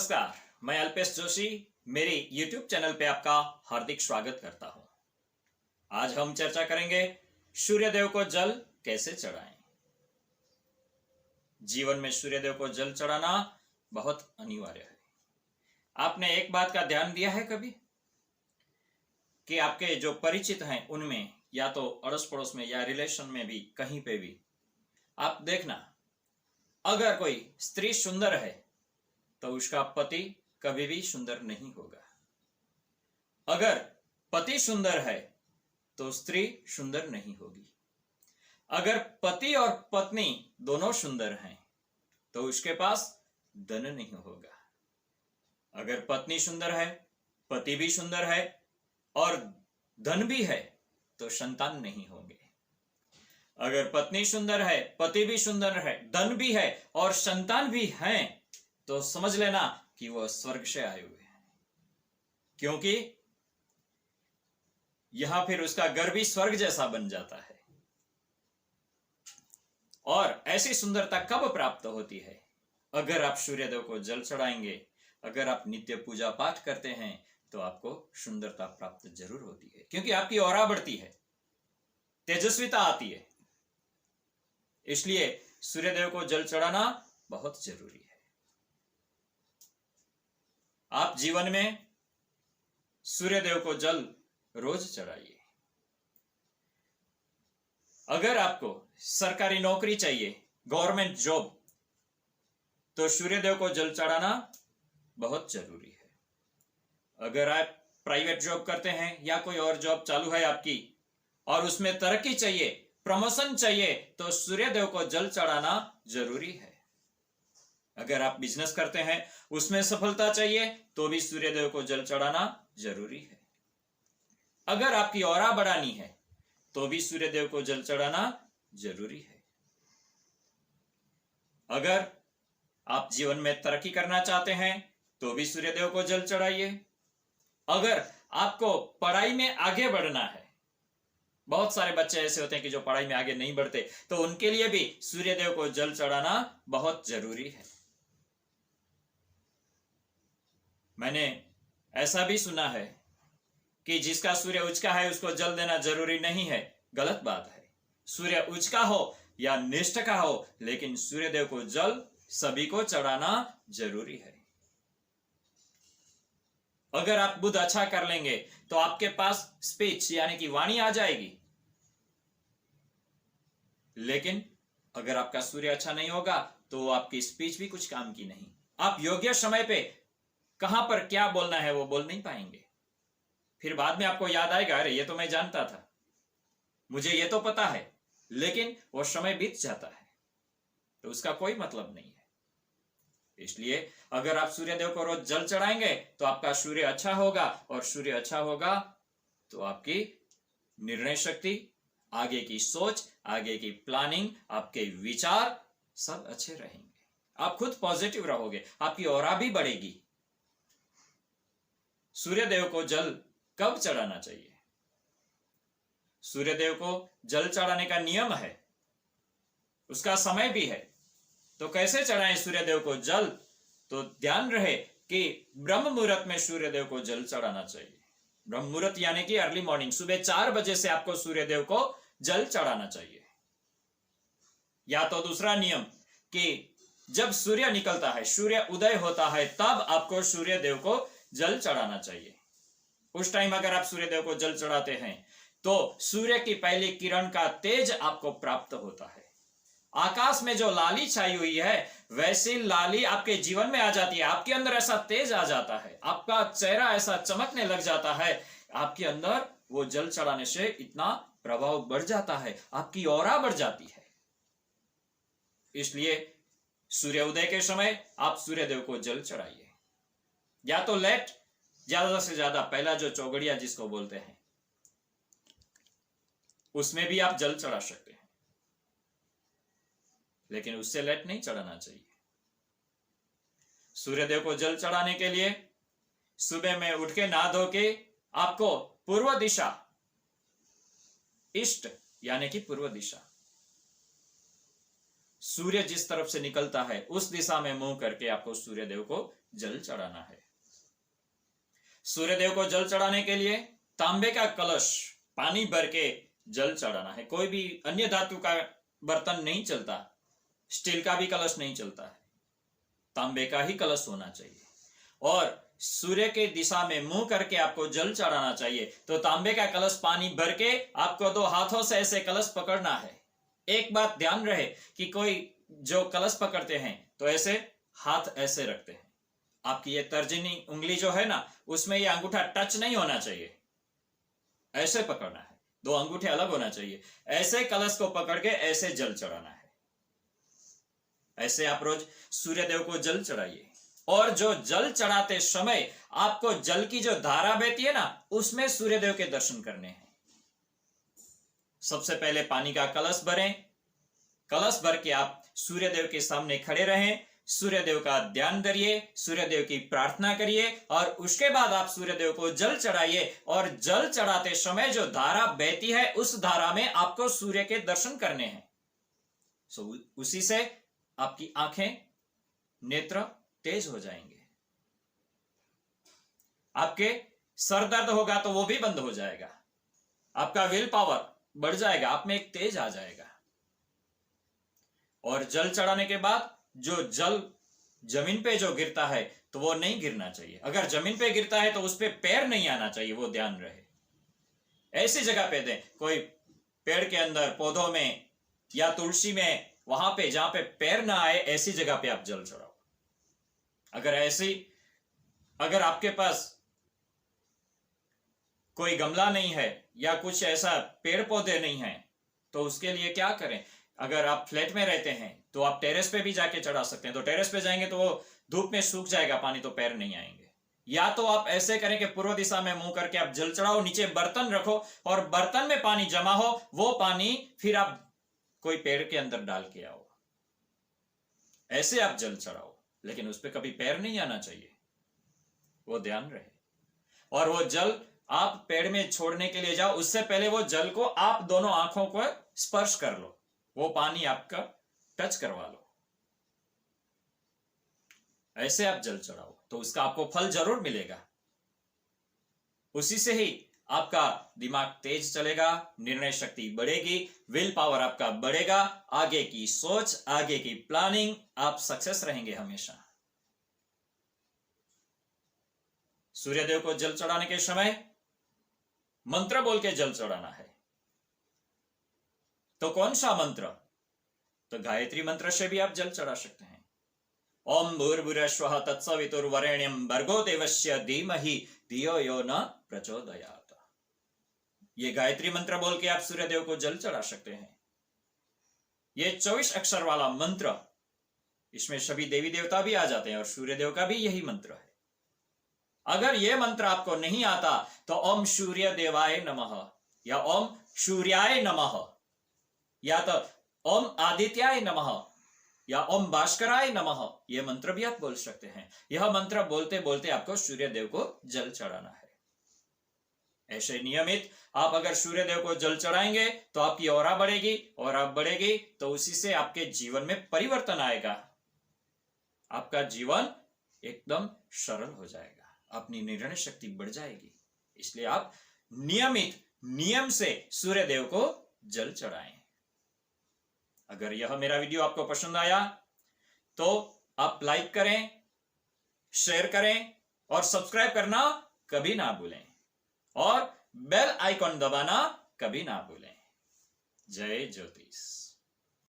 नमस्कार, मैं अल्पेश जोशी मेरे YouTube चैनल पे आपका हार्दिक स्वागत करता हूं। आज हम चर्चा करेंगे सूर्यदेव को जल कैसे चढ़ाएं। जीवन में सूर्यदेव को जल चढ़ाना बहुत अनिवार्य है। आपने एक बात का ध्यान दिया है कभी कि आपके जो परिचित हैं उनमें या तो अड़ोस पड़ोस में या रिलेशन में भी कहीं पे भी आप देखना, अगर कोई स्त्री सुंदर है तो उसका पति कभी भी सुंदर नहीं होगा। अगर पति सुंदर है तो स्त्री सुंदर नहीं होगी। अगर पति और पत्नी दोनों सुंदर हैं तो उसके पास धन नहीं होगा। अगर पत्नी सुंदर है, पति भी सुंदर है और धन भी है तो संतान नहीं होंगे। अगर पत्नी सुंदर है, पति भी सुंदर है, धन भी है और संतान भी हैं तो समझ लेना कि वह स्वर्ग से आए हुए हैं, क्योंकि यहां फिर उसका घर भी स्वर्ग जैसा बन जाता है। और ऐसी सुंदरता कब प्राप्त होती है? अगर आप सूर्यदेव को जल चढ़ाएंगे, अगर आप नित्य पूजा पाठ करते हैं तो आपको सुंदरता प्राप्त जरूर होती है, क्योंकि आपकी ऑरा बढ़ती है, तेजस्विता आती है। इसलिए सूर्यदेव को जल चढ़ाना बहुत जरूरी है। आप जीवन में सूर्यदेव को जल रोज चढ़ाइए। अगर आपको सरकारी नौकरी चाहिए, गवर्नमेंट जॉब, तो सूर्यदेव को जल चढ़ाना बहुत जरूरी है। अगर आप प्राइवेट जॉब करते हैं या कोई और जॉब चालू है आपकी और उसमें तरक्की चाहिए, प्रमोशन चाहिए, तो सूर्यदेव को जल चढ़ाना जरूरी है। अगर आप बिजनेस करते हैं, उसमें सफलता चाहिए, तो भी सूर्यदेव को जल चढ़ाना जरूरी है। अगर आपकी ऑरा बढ़ानी है तो भी सूर्यदेव को जल चढ़ाना जरूरी है। अगर आप जीवन में तरक्की करना चाहते हैं तो भी सूर्यदेव को जल चढ़ाइए। अगर आपको पढ़ाई में आगे बढ़ना है, बहुत सारे बच्चे ऐसे होते हैं कि जो पढ़ाई में आगे नहीं बढ़ते, तो उनके लिए भी सूर्यदेव को जल चढ़ाना बहुत जरूरी है। मैंने ऐसा भी सुना है कि जिसका सूर्य उच्च का है उसको जल देना जरूरी नहीं है। गलत बात है। सूर्य उच्च का हो या निष्ठ का हो, लेकिन सूर्यदेव को जल सभी को चढ़ाना जरूरी है। अगर आप बुध अच्छा कर लेंगे तो आपके पास स्पीच यानी कि वाणी आ जाएगी, लेकिन अगर आपका सूर्य अच्छा नहीं होगा तो आपकी स्पीच भी कुछ काम की नहीं। आप योग्य समय पे कहां पर क्या बोलना है वो बोल नहीं पाएंगे। फिर बाद में आपको याद आएगा, अरे ये तो मैं जानता था, मुझे ये तो पता है, लेकिन वो समय बीत जाता है तो उसका कोई मतलब नहीं है। इसलिए अगर आप सूर्यदेव को रोज जल चढ़ाएंगे तो आपका सूर्य अच्छा होगा, और सूर्य अच्छा होगा तो आपकी निर्णय शक्ति, आगे की सोच, आगे की प्लानिंग, आपके विचार सब अच्छे रहेंगे। आप खुद पॉजिटिव रहोगे, आपकी ऑरा भी बढ़ेगी। सूर्यदेव को जल कब चढ़ाना चाहिए? सूर्यदेव को जल चढ़ाने का नियम है, उसका समय भी है। तो कैसे चढ़ाएं सूर्यदेव को जल? तो ध्यान रहे कि ब्रह्म मुहूर्त में सूर्यदेव को जल चढ़ाना चाहिए। ब्रह्म मुहूर्त यानी कि अर्ली मॉर्निंग, सुबह 4 बजे से आपको सूर्यदेव को जल चढ़ाना चाहिए। या तो दूसरा नियम कि जब सूर्य निकलता है, सूर्य उदय होता है, तब आपको सूर्यदेव को जल चढ़ाना चाहिए। उस टाइम अगर आप सूर्यदेव को जल चढ़ाते हैं तो सूर्य की पहली किरण का तेज आपको प्राप्त होता है। आकाश में जो लाली छाई हुई है वैसी लाली आपके जीवन में आ जाती है। आपके अंदर ऐसा तेज आ जाता है, आपका चेहरा ऐसा चमकने लग जाता है, आपके अंदर वो जल चढ़ाने से इतना प्रभाव बढ़ जाता है, आपकी ऑरा बढ़ जाती है। इसलिए सूर्य उदय के समय आप सूर्यदेव को जल चढ़ाइए। या तो लेट, ज्यादा से ज्यादा पहला जो चौगड़िया जिसको बोलते हैं, उसमें भी आप जल चढ़ा सकते हैं, लेकिन उससे लेट नहीं चढ़ाना चाहिए। सूर्यदेव को जल चढ़ाने के लिए सुबह में उठ के नहा धो के आपको पूर्व दिशा, ईस्ट यानी कि पूर्व दिशा, सूर्य जिस तरफ से निकलता है उस दिशा में मुंह करके आपको सूर्यदेव को जल चढ़ाना है। सूर्यदेव को जल चढ़ाने के लिए तांबे का कलश पानी भर के जल चढ़ाना है। कोई भी अन्य धातु का बर्तन नहीं चलता, स्टील का भी कलश नहीं चलता है, तांबे का ही कलश होना चाहिए। और सूर्य के दिशा में मुंह करके आपको जल चढ़ाना चाहिए। तो तांबे का कलश पानी भर के आपको 2 हाथों से ऐसे कलश पकड़ना है। एक बात ध्यान रहे कि कोई जो कलश पकड़ते हैं तो ऐसे हाथ ऐसे रखते हैं, आपकी ये तर्जनी उंगली जो है ना, उसमें ये अंगूठा टच नहीं होना चाहिए, ऐसे पकड़ना है, 2 अंगूठे अलग होना चाहिए। ऐसे कलश को पकड़ के ऐसे जल चढ़ाना है। ऐसे आप रोज सूर्यदेव को जल चढ़ाइए। और जो जल चढ़ाते समय आपको जल की जो धारा बहती है ना, उसमें सूर्यदेव के दर्शन करने हैं। सबसे पहले पानी का कलश भरें, कलश भर के आप सूर्यदेव के सामने खड़े रहें, सूर्यदेव का ध्यान करिए, सूर्यदेव की प्रार्थना करिए और उसके बाद आप सूर्यदेव को जल चढ़ाइए। और जल चढ़ाते समय जो धारा बहती है उस धारा में आपको सूर्य के दर्शन करने हैं। उसी से आपकी आंखें, नेत्र तेज हो जाएंगे। आपके सर दर्द होगा तो वो भी बंद हो जाएगा, आपका विल पावर बढ़ जाएगा, आप में एक तेज आ जाएगा। और जल चढ़ाने के बाद जो जल जमीन पे जो गिरता है तो वो नहीं गिरना चाहिए। अगर जमीन पे गिरता है तो उस पे पैर नहीं आना चाहिए, वो ध्यान रहे। ऐसी जगह पे दें, कोई पेड़ के अंदर, पौधों में या तुलसी में, वहां पे जहां पे पैर ना आए, ऐसी जगह पे आप जल चढ़ाओ। अगर आपके पास कोई गमला नहीं है या कुछ ऐसा पेड़ पौधे नहीं है तो उसके लिए क्या करें। अगर आप फ्लैट में रहते हैं तो आप टेरेस पे भी जाके चढ़ा सकते हैं। तो टेरेस पे जाएंगे तो वो धूप में सूख जाएगा पानी, तो पैर नहीं आएंगे। या तो आप ऐसे करें कि पूर्व दिशा में मुंह करके आप जल चढ़ाओ, नीचे बर्तन रखो और बर्तन में पानी जमा हो, वो पानी फिर आप कोई पेड़ के अंदर डाल के आओ, ऐसे आप जल चढ़ाओ। लेकिन उस पर कभी पैर नहीं आना चाहिए, वो ध्यान रहे। और वो जल आप पेड़ में छोड़ने के लिए जाओ, उससे पहले वो जल को आप दोनों आंखों को स्पर्श कर लो, वो पानी आपका टच करवा लो। ऐसे आप जल चढ़ाओ तो उसका आपको फल जरूर मिलेगा। उसी से ही आपका दिमाग तेज चलेगा, निर्णय शक्ति बढ़ेगी, विल पावर आपका बढ़ेगा, आगे की सोच, आगे की प्लानिंग, आप सक्सेस रहेंगे हमेशा। सूर्यदेव को जल चढ़ाने के समय मंत्र बोल के जल चढ़ाना है। तो कौन सा मंत्र? तो गायत्री मंत्र से भी आप जल चढ़ा सकते हैं। ओम भूर्भुवस्सुवः तत्सवितुर्वरेण्यं भर्गो देवस्य धीमहि धियो यो न प्रचोदयात्। ये गायत्री मंत्र बोल के आप सूर्यदेव को जल चढ़ा सकते हैं। ये 24 अक्षर वाला मंत्र, इसमें सभी देवी देवता भी आ जाते हैं और सूर्यदेव का भी यही मंत्र है। अगर यह मंत्र आपको नहीं आता तो ओम सूर्य देवाय नमः या ओम सूर्याय नमः या तो ओम आदित्याय नमः या ओम भास्कराय नमः, यह मंत्र भी आप बोल सकते हैं। यह मंत्र बोलते बोलते आपको सूर्यदेव को जल चढ़ाना है। ऐसे नियमित आप अगर सूर्यदेव को जल चढ़ाएंगे तो आपकी औरा बढ़ेगी, और आप बढ़ेगी तो उसी से आपके जीवन में परिवर्तन आएगा। आपका जीवन एकदम सरल हो जाएगा, अपनी निर्णय शक्ति बढ़ जाएगी। इसलिए आप नियमित नियम से सूर्यदेव को जल चढ़ाएं। अगर यह मेरा वीडियो आपको पसंद आया तो आप लाइक करें, शेयर करें और सब्सक्राइब करना कभी ना भूलें, और बेल आइकॉन दबाना कभी ना भूलें। जय ज्योतिष।